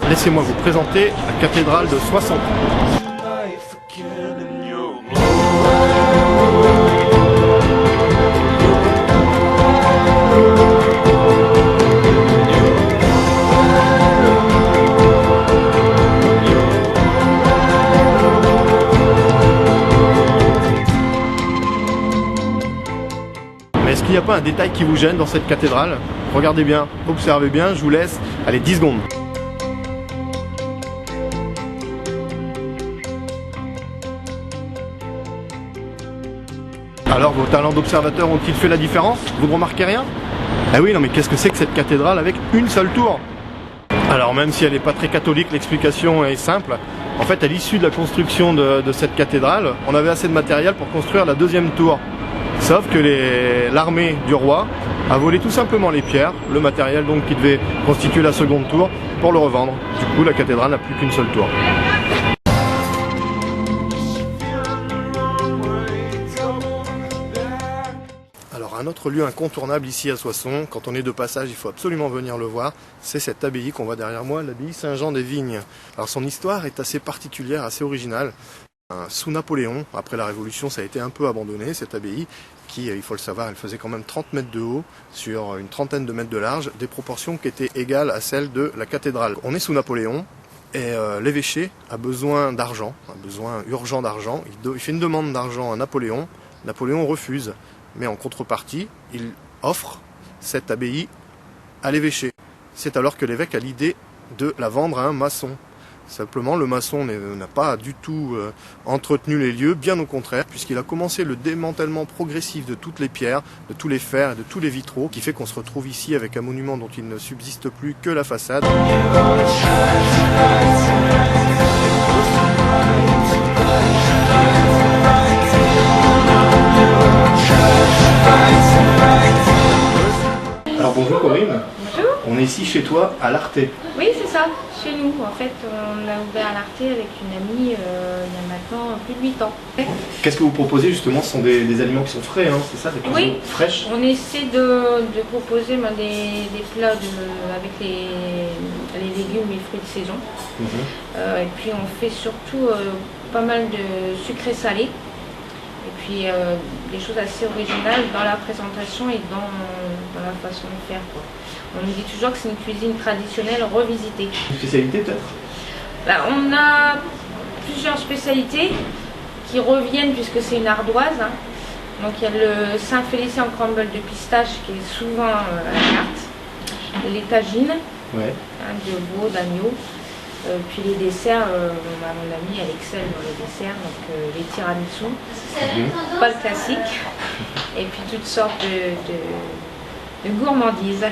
Laissez-moi vous présenter la cathédrale de Soissons. Mais est-ce qu'il n'y a pas un détail qui vous gêne dans cette cathédrale? Regardez bien, observez bien, je vous laisse, allez 10 secondes. Alors vos talents d'observateur ont-ils fait la différence? Vous ne remarquez rien? Ah oui, non mais qu'est-ce que c'est que cette cathédrale avec une seule tour? Alors même si elle n'est pas très catholique, l'explication est simple. En fait, à l'issue de la construction de cette cathédrale, on avait assez de matériel pour construire la deuxième tour. Sauf que l'armée du roi a volé tout simplement les pierres, le matériel donc qui devait constituer la seconde tour, pour le revendre. Du coup, la cathédrale n'a plus qu'une seule tour. Alors un autre lieu incontournable ici à Soissons, quand on est de passage, il faut absolument venir le voir, c'est cette abbaye qu'on voit derrière moi, l'abbaye Saint-Jean-des-Vignes. Alors son histoire est assez particulière, assez originale. Sous Napoléon, après la Révolution, ça a été un peu abandonné, cette abbaye, qui, il faut le savoir, elle faisait quand même 30 mètres de haut sur une trentaine de mètres de large, des proportions qui étaient égales à celles de la cathédrale. On est sous Napoléon, et l'évêché a besoin d'argent, un besoin urgent d'argent. Il fait une demande d'argent à Napoléon, Napoléon refuse, mais en contrepartie, il offre cette abbaye à l'évêché. C'est alors que l'évêque a l'idée de la vendre à un maçon. Simplement, le maçon n'a pas du tout entretenu les lieux, bien au contraire, puisqu'il a commencé le démantèlement progressif de toutes les pierres, de tous les fers et de tous les vitraux, qui fait qu'on se retrouve ici avec un monument dont il ne subsiste plus que la façade. Alors bonjour Corinne. Bonjour. On est ici chez toi à l'Arté. Oui, c'est ça, chez nous. En fait, on a ouvert à l'Arté avec une amie il y a maintenant plus de 8 ans. Qu'est-ce que vous proposez justement? Ce sont des aliments qui sont frais, hein, c'est ça, des cuisines fraîches? On essaie de proposer des plats avec les légumes et les fruits de saison. Et puis on fait surtout pas mal de sucré salé. Et puis des choses assez originales dans la présentation et dans la façon de faire, quoi. On nous dit toujours que c'est une cuisine traditionnelle revisitée. Une spécialité peut-être? On a plusieurs spécialités qui reviennent puisque c'est une ardoise. Hein. Donc il y a le Saint-Félicien en crumble de pistache qui est souvent à la carte. Les tagines, de veau, d'agneau. Puis les desserts, mon amie elle excelle dans les desserts, donc les tiramisu, pas le classique. Et puis toutes sortes de gourmandises.